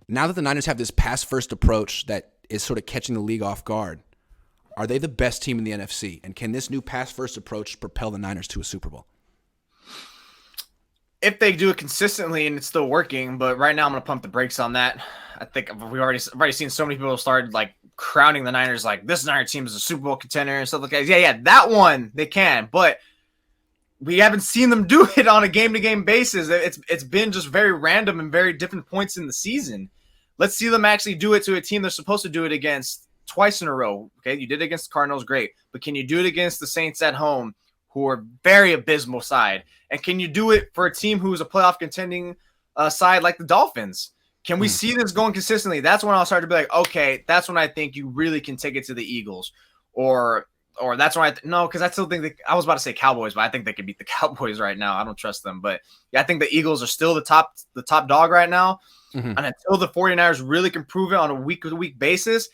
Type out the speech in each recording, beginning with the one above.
Now that the Niners have this pass-first approach that is sort of catching the league off guard, are they the best team in the NFC? And can this new pass-first approach propel the Niners to a Super Bowl? If they do it consistently and it's still working, but right now I'm going to pump the brakes on that. I think we've already seen so many people start like crowning the Niners like this Niners team is a Super Bowl contender and stuff like that. Yeah, that one they can, but we haven't seen them do it on a game-to-game basis. It's been just very random and very different points in the season. Let's see them actually do it to a team they're supposed to do it against twice in a row. Okay, you did it against the Cardinals, great, but can you do it against the Saints at home, who are very abysmal side? And can you do it for a team who is a playoff contending side like the Dolphins? Can we see this going consistently? That's when I'll start to be like, okay, that's when I think you really can take it to the Eagles. Or that's when no, because I still think I was about to say Cowboys, but I think they could beat the Cowboys right now. I don't trust them. But yeah, I think the Eagles are still the top dog right now. Mm-hmm. And until the 49ers really can prove it on a week-to-week basis,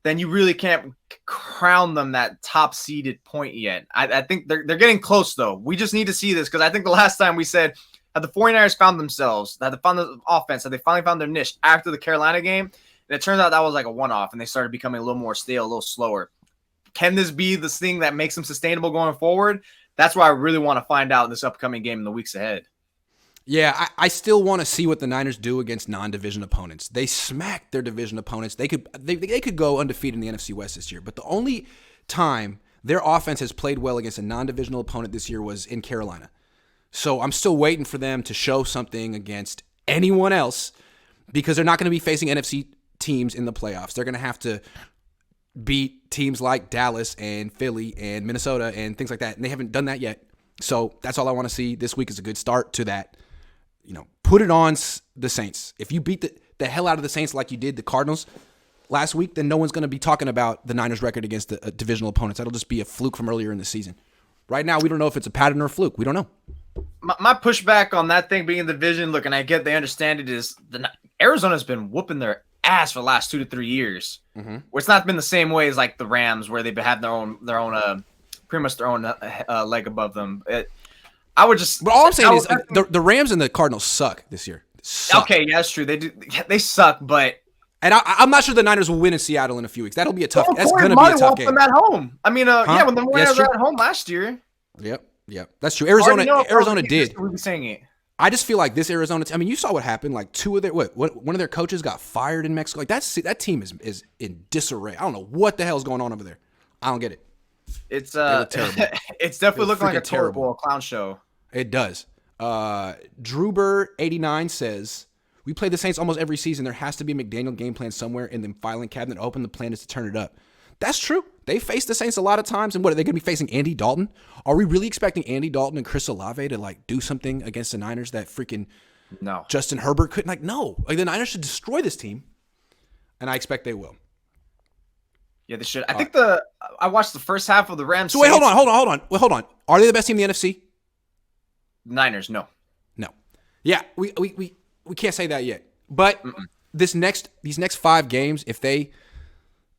then you really can't crown them that top-seeded point yet. I think they're getting close, though. We just need to see this because I think the last time we said had the 49ers found themselves, that they found the offense, that they finally found their niche after the Carolina game, and it turns out that was like a one-off, and they started becoming a little more stale, a little slower. Can this be this thing that makes them sustainable going forward? That's what I really want to find out in this upcoming game in the weeks ahead. Yeah, I still want to see what the Niners do against non-division opponents. They smacked their division opponents. They could go undefeated in the NFC West this year, but the only time their offense has played well against a non-divisional opponent this year was in Carolina. So I'm still waiting for them to show something against anyone else because they're not going to be facing NFC teams in the playoffs. They're going to have to beat teams like Dallas and Philly and Minnesota and things like that, and they haven't done that yet. So that's all I want to see. This week is a good start to that. Put it on the Saints. If you beat the hell out of the Saints like you did the Cardinals last week, then no one's going to be talking about the Niners' record against the divisional opponents. That'll just be a fluke from earlier in the season. Right now, we don't know if it's a pattern or a fluke. We don't know. My pushback on that thing being in the division, look, and I get they understand it, is Arizona's been whooping their ass for the last 2 to 3 years. Mm-hmm. Where it's not been the same way as like the Rams, where they've had their own pretty much their own leg above them. I would just. But all I'm saying is the Rams and the Cardinals suck this year. Okay, yeah, that's true. They do. They suck, but. And I'm not sure the Niners will win in Seattle in a few weeks. That'll be a tough. That's going to be a tough game. Them at home. I mean, yeah, when the Niners were at home last year. Yep, that's true. Arizona did. We've been saying it. I just feel like this Arizona. I mean, you saw what happened. Like one of their coaches got fired in Mexico. Like that team is in disarray. I don't know what the hell is going on over there. I don't get it. It's it's definitely looking like a terrible clown show. It does. Drewber89 says, we play the Saints almost every season. There has to be a McDaniel game plan somewhere in the filing cabinet open. The plan is to turn it up. That's true. They face the Saints a lot of times. And what, are they going to be facing Andy Dalton? Are we really expecting Andy Dalton and Chris Olave to like do something against the Niners that freaking Justin Herbert couldn't? Like, no. Like, the Niners should destroy this team. And I expect they will. Yeah, they should. I think I watched the first half of the Rams. So wait, hold on. Are they the best team in the NFC? Niners, no. Yeah, we can't say that yet. But these next 5 games, if they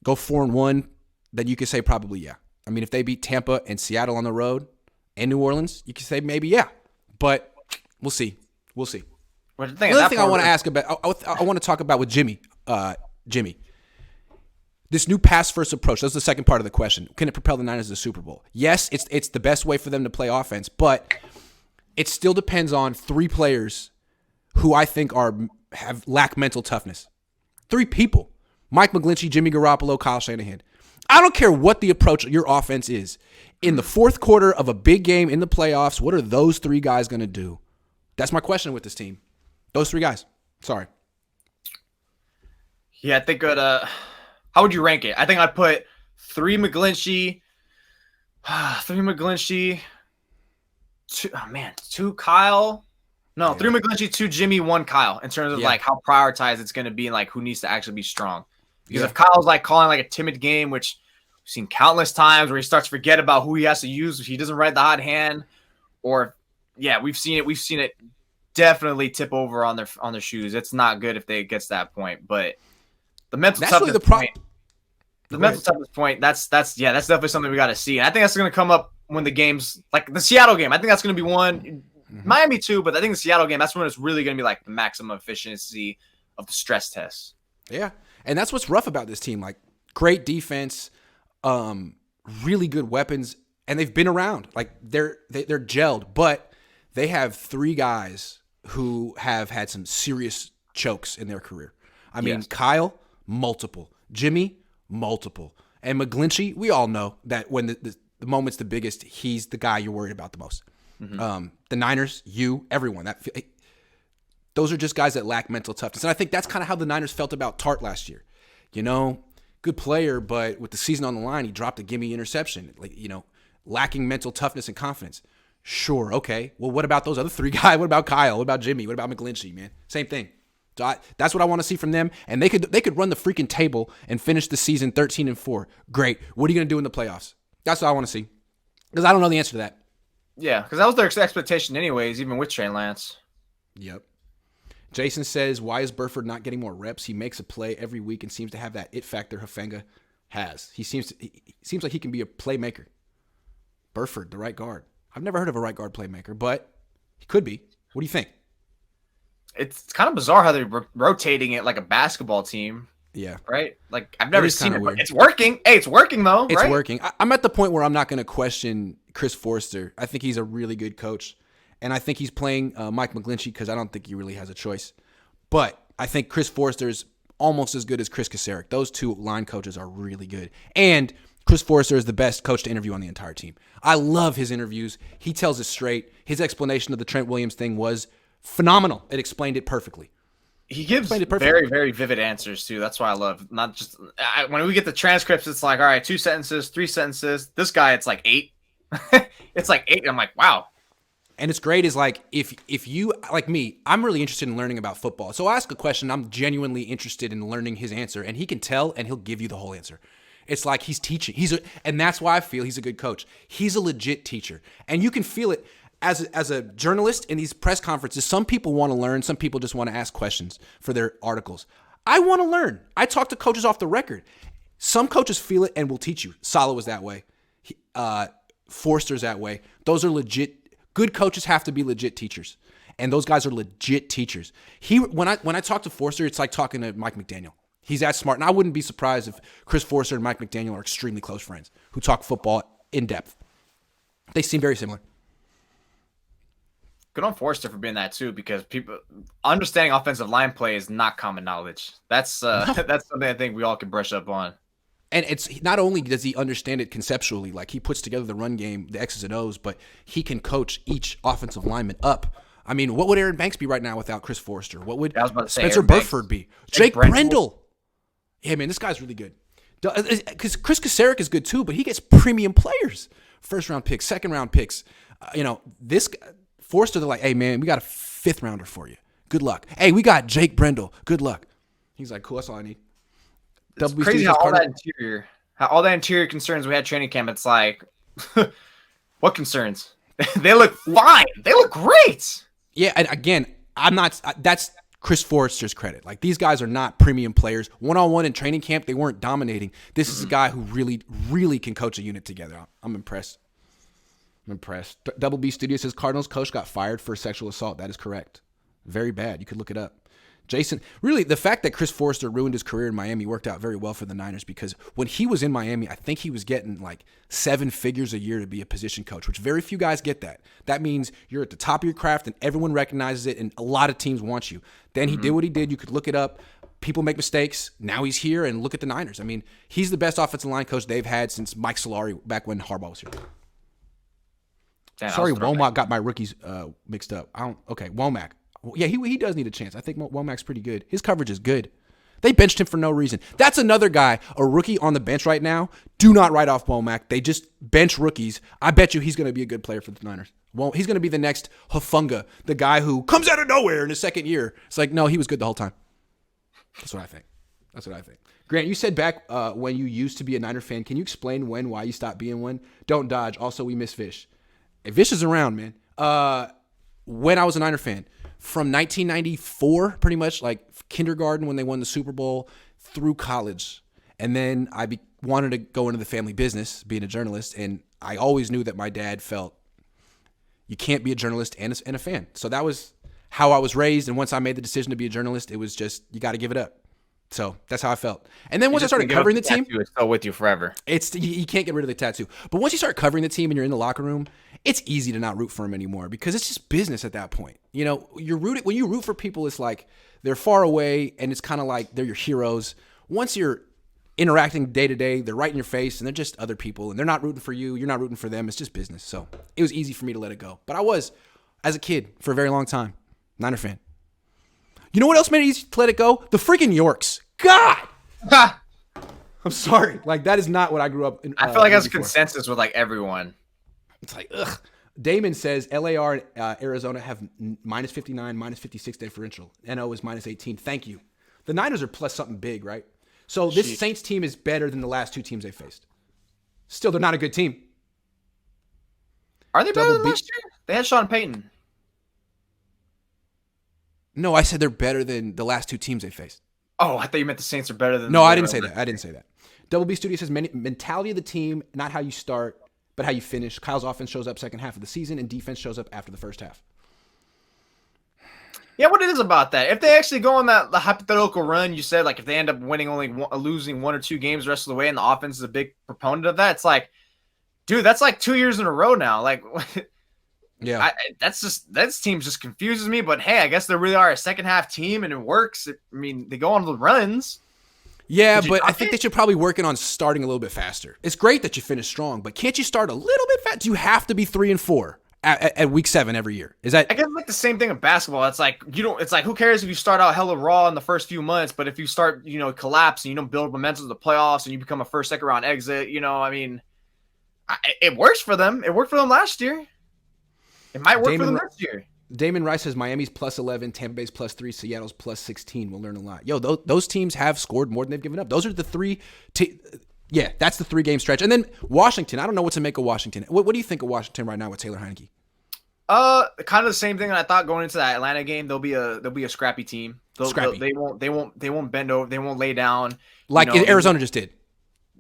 go 4-1, then you could say probably yeah. I mean, if they beat Tampa and Seattle on the road and New Orleans, you could say maybe yeah. But we'll see. Well, the other thing I want to ask about, I want to talk about with Jimmy. This new pass-first approach, that's the second part of the question. Can it propel the Niners to the Super Bowl? Yes, it's the best way for them to play offense, but it still depends on 3 players who I think lack mental toughness. 3 people. Mike McGlinchey, Jimmy Garoppolo, Kyle Shanahan. I don't care what the approach of your offense is. In the fourth quarter of a big game in the playoffs, what are those 3 guys going to do? That's my question with this team. Those 3 guys. Sorry. Yeah, I think how would you rank it? I think I'd put 3 McGlinchey, 2 Kyle. No, 3 McGlinchey, 2 Jimmy, 1 Kyle in terms of like how prioritized it's going to be and like who needs to actually be strong. Because if Kyle's like calling like a timid game, which we've seen countless times where he starts to forget about who he has to use, if he doesn't ride the hot hand, or we've seen it definitely tip over on their shoes. It's not good if it gets to that point. But the mental toughness point. The mental toughness point, that's definitely something we got to see. And I think that's going to come up when the games, like the Seattle game, I think that's going to be one. Miami too, but I think the Seattle game, that's when it's really going to be like the maximum efficiency of the stress test. Yeah. And that's what's rough about this team. Like, great defense, really good weapons, and they've been around. Like, they're gelled, but they have 3 guys who have had some serious chokes in their career. I mean, Yes. Kyle, multiple. Jimmy, multiple. And McGlinchey, we all know that when the moment's the biggest, he's the guy you're worried about the most. The Niners, everyone. Those are just guys that lack mental toughness. And I think that's kind of how the Niners felt about Tart last year. You know, good player, but with the season on the line, he dropped a gimme interception. Like, you know, lacking mental toughness and confidence. Sure, okay. Well, what about those other 3 guys? What about Kyle? What about Jimmy? What about McGlinchey, man? Same thing. So that's what I want to see from them. And they could run the freaking table and finish the season 13-4. Great. What are you going to do in the playoffs? That's what I want to see. Because I don't know the answer to that. Yeah, because that was their expectation anyways, even with Trey Lance. Yep. Jason says, why is Burford not getting more reps? He makes a play every week and seems to have that it factor Hufanga has. He seems like he can be a playmaker. Burford, the right guard. I've never heard of a right guard playmaker, but he could be. What do you think? It's kind of bizarre how they're rotating it like a basketball team. Yeah. Right? Like, I've never is seen kinda it, weird. but it's working. Hey, it's working, though, It's right? working. I'm at the point where I'm not going to question Chris Forster. I think he's a really good coach, and I think he's playing Mike McGlinchey because I don't think he really has a choice. But I think Chris Forster's almost as good as Chris Kasarik. Those 2 line coaches are really good. And Chris Forster is the best coach to interview on the entire team. I love his interviews. He tells it straight. His explanation of the Trent Williams thing was phenomenal. It explained it perfectly. He gives very, very vivid answers, too. That's why I love not just when we get the transcripts, it's like, all right, 2 sentences, 3 sentences. This guy, it's like 8. It's like 8. I'm like, wow. And it's great is like if you, like me, I'm really interested in learning about football. So I ask a question, I'm genuinely interested in learning his answer, and he can tell and he'll give you the whole answer. It's like he's teaching. And that's why I feel he's a good coach. He's a legit teacher. And you can feel it as a journalist in these press conferences. Some people want to learn. Some people just want to ask questions for their articles. I want to learn. I talk to coaches off the record. Some coaches feel it and will teach you. Sala was that way. Forster's that way. Those are legit. Good coaches have to be legit teachers. And those guys are legit teachers. When I talk to Forster, it's like talking to Mike McDaniel. He's that smart. And I wouldn't be surprised if Chris Forster and Mike McDaniel are extremely close friends who talk football in depth. They seem very similar. Good on Forster for being that, too, because people understanding offensive line play is not common knowledge. That's something I think we all can brush up on. And it's not only does he understand it conceptually, like he puts together the run game, the X's and O's, but he can coach each offensive lineman up. I mean, what would Aaron Banks be right now without Chris Forster? What would Spencer Burford be? Jake Brendel. Yeah, man, this guy's really good. Because Chris Kasarik is good too, but he gets premium players. First-round picks, second-round picks. This Forster, they're like, hey, man, we got a 5th-rounder for you. Good luck. Hey, we got Jake Brendel. Good luck. He's like, cool, that's all I need. It's crazy how all that interior concerns we had training camp, it's like, what concerns? They look fine. They look great. Yeah, and again, that's Chris Forster's credit. Like, these guys are not premium players. One-on-one in training camp, they weren't dominating. This is a guy who really, really can coach a unit together. I'm impressed. Double B Studio says Cardinals coach got fired for sexual assault. That is correct. Very bad. You could look it up. Jason, really, the fact that Chris Forster ruined his career in Miami worked out very well for the Niners because when he was in Miami, I think he was getting like 7 figures a year to be a position coach, which very few guys get that. That means you're at the top of your craft and everyone recognizes it and a lot of teams want you. Then he did what he did. You could look it up. People make mistakes. Now he's here, and look at the Niners. I mean, he's the best offensive line coach they've had since Mike Solari back when Harbaugh was here. Sorry, Womack got my rookies mixed up. Womack. Yeah, he does need a chance. I think Womack's pretty good. His coverage is good. They benched him for no reason. That's another guy, a rookie on the bench right now. Do not write off Womack. They just bench rookies. I bet you he's going to be a good player for the Niners. Well, he's going to be the next Hufanga, the guy who comes out of nowhere in his second year. It's like, no, he was good the whole time. That's what I think. Grant, you said back when you used to be a Niner fan. Can you explain why you stopped being one? Don't dodge. Also, we miss Vish. Hey, Vish is around, man. When I was a Niner fan, from 1994, pretty much, like kindergarten when they won the Super Bowl through college. And then I wanted to go into the family business, being a journalist, and I always knew that my dad felt you can't be a journalist and a fan. So that was how I was raised. And once I made the decision to be a journalist, it was just, you got to give it up. So that's how I felt. And then once I started covering the team, it's still with you forever. You can't get rid of the tattoo. But once you start covering the team and you're in the locker room, it's easy to not root for them anymore because it's just business at that point. You know, when you root for people, it's like they're far away and it's kind of like they're your heroes. Once you're interacting day to day, they're right in your face and they're just other people and they're not rooting for you. You're not rooting for them. It's just business. So it was easy for me to let it go. But I was, as a kid, for a very long time, Niner fan. You know what else made it easy to let it go? The freaking Yorks. God! I'm sorry. Like, that is not what I grew up in. I feel like that's a consensus with, like, everyone. It's like, ugh. Damon says LAR and Arizona have minus 59, minus 56 differential. NO is minus 18. Thank you. The Niners are plus something big, right? So this Saints team is better than the last two teams they faced. Still, they're not a good team. Are they better than last year? They had Sean Payton. No, I said they're better than the last two teams they faced. Oh, I thought you meant the Saints are better than. No, I didn't say that. I didn't say that. Double B Studio says mentality of the team, not how you start, but how you finish. Kyle's offense shows up second half of the season, and defense shows up after the first half. Yeah, what it is about that? If they actually go on the hypothetical run, you said, like, if they end up losing one or two games the rest of the way, and the offense is a big proponent of that, it's like, dude, that's like 2 years in a row now. Like, yeah, that team just confuses me. But hey, I guess they really are a second half team, and it works. I mean, they go on the runs. Yeah, but I think they should probably working on starting a little bit faster. It's great that you finish strong, but can't you start a little bit fast? Do you have to be 3-4 at week 7 every year? Is that? I guess like the same thing with basketball. It's like It's like, who cares if you start out hella raw in the first few months, but if you start collapse and you don't build momentum to the playoffs and you become a first, second round exit, I mean, it works for them. It worked for them last year. It might work for them next year. Damon Rice says Miami's plus 11, Tampa Bay's plus 3, Seattle's plus 16. We'll learn a lot. Yo, those teams have scored more than they've given up. Those are the three. Yeah, that's the 3-game stretch. And then Washington. I don't know what to make of Washington. What do you think of Washington right now with Taylor Heineke? Kind of the same thing that I thought going into that Atlanta game. They'll be a scrappy team. Scrappy. They won't bend over. They won't lay down. Like Arizona just did.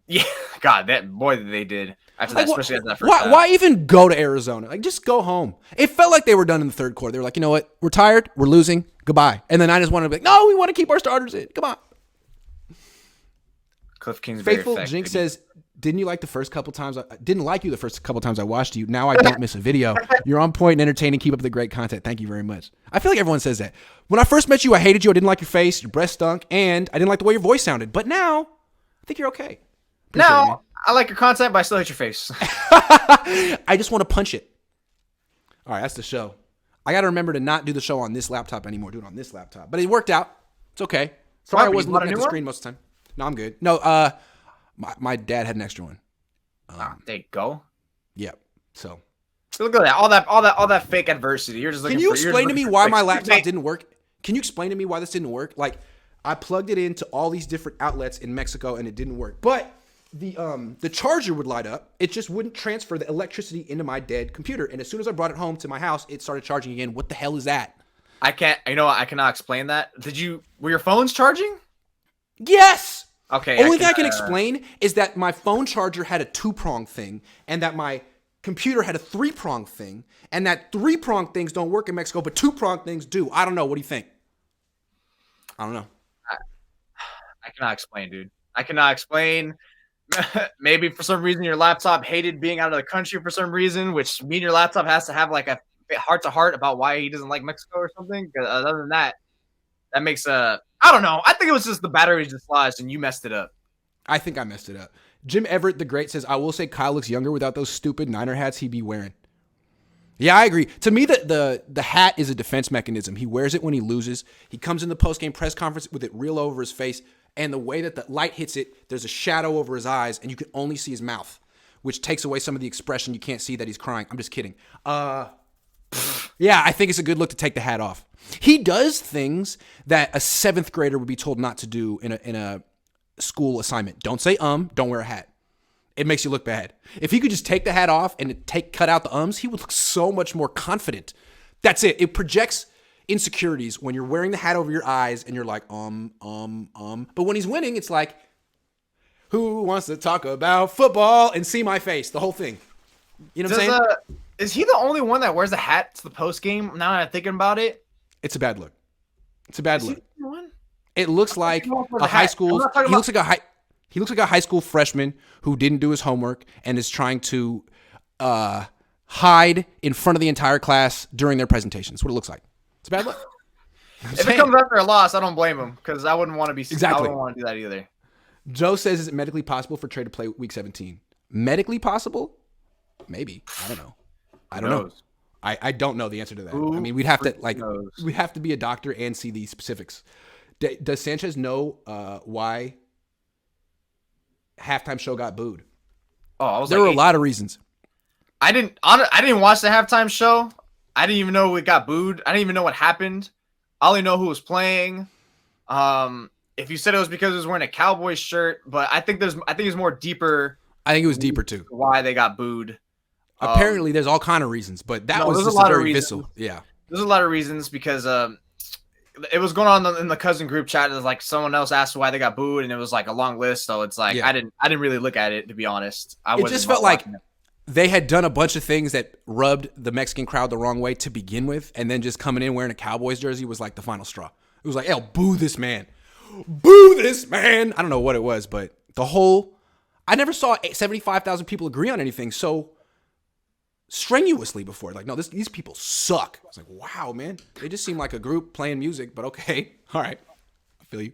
Yeah, God, they did. After that, especially after that first half. Why even go to Arizona? Like, just go home. It felt like they were done in the third quarter. They were like, you know what? We're tired. We're losing. Goodbye. And then I just wanted to be like, no, we want to keep our starters in. Come on. Cliff King's Faithful Jinx says, didn't like you the first couple times I watched you. Now I don't miss a video. You're on point and entertaining. Keep up the great content. Thank you very much. I feel like everyone says that. When I first met you, I hated you. I didn't like your face. Your breath stunk. And I didn't like the way your voice sounded. But now, I think you're okay. Now, I like your content, but I still hate your face. I just want to punch it. All right, that's the show. I got to remember to not do the show on this laptop anymore. Do it on this laptop. But it worked out. It's okay. Sorry I wasn't looking at the screen most of the time. No, I'm good. No, my dad had an extra one. There you go. Yep. So look at that. All that fake adversity. You're just looking. Can you explain to me why my laptop didn't work? Can you explain to me why this didn't work? Like, I plugged it into all these different outlets in Mexico and it didn't work. But the charger would light up. It just wouldn't transfer the electricity into my dead computer. And as soon as I brought it home to my house, it started charging again. What the hell is that? I can't. I cannot explain that. Were your phones charging? Yes. Okay. Only thing I can explain is that my phone charger had a 2-prong thing, and that my computer had a 3-prong thing, and that 3-prong things don't work in Mexico, but 2-prong things do. I don't know. What do you think? I don't know. I cannot explain, dude. I cannot explain. Maybe for some reason your laptop hated being out of the country for some reason, which means your laptop has to have like a heart-to-heart about why he doesn't like Mexico or something. Other than that, that makes I don't know. I think it was just the battery dislodged and you messed it up. I think I messed it up. Jim Everett the Great says, I will say Kyle looks younger without those stupid Niner hats he be wearing. Yeah, I agree. To me, the hat is a defense mechanism. He wears it when he loses. He comes in the post-game press conference with it real over his face, and the way that the light hits it, there's a shadow over his eyes, and you can only see his mouth, which takes away some of the expression. You can't see that he's crying. I'm just kidding. Yeah, I think it's a good look to take the hat off. He does things that a 7th grader would be told not to do in a school assignment. Don't say don't wear a hat. It makes you look bad. If he could just take the hat off and cut out the he would look so much more confident. That's it. It projects insecurities when you're wearing the hat over your eyes and you're like, But when he's winning, it's like, who wants to talk about football and see my face? The whole thing. You know what I'm saying? Is he the only one that wears a hat to the post game? Now that I'm thinking about it. It's a bad look. It's a bad Is he look. the one? It looks like for a the high hat. school. I'm not talking He looks like a high. He looks like a high school freshman who didn't do his homework and is trying to hide in front of the entire class during their presentation. That's what it looks like. It's a bad look. If it comes after a loss, I don't blame him because I wouldn't want to be. Exactly. I wouldn't want to do that either. Joe says, is it medically possible for Trey to play week 17? Medically possible? Maybe. I don't know. I don't know. I don't know the answer to that. I mean, we'd have to be a doctor and see the specifics. Does Sanchez know why halftime show got booed? Oh, there were a lot of reasons. I didn't watch the halftime show. I didn't even know it got booed. I didn't even know what happened. I only know who was playing. If you said it was because it was wearing a Cowboys shirt, but I think it's more deeper. I think it was deeper too. Why they got booed. Apparently, there's all kind of reasons, but that was just a very visceral. Yeah, there's a lot of reasons because it was going on in the cousin group chat. It was like someone else asked why they got booed, and it was like a long list. So it's like I didn't really look at it, to be honest. It just felt like they had done a bunch of things that rubbed the Mexican crowd the wrong way to begin with, and then just coming in wearing a Cowboys jersey was like the final straw. It was like, "Hey, boo this man, boo this man." I don't know what it was, but I never saw 75,000 people agree on anything so strenuously before. Like, no, these people suck. I was like, wow, man. They just seem like a group playing music, but okay. All right. I feel you.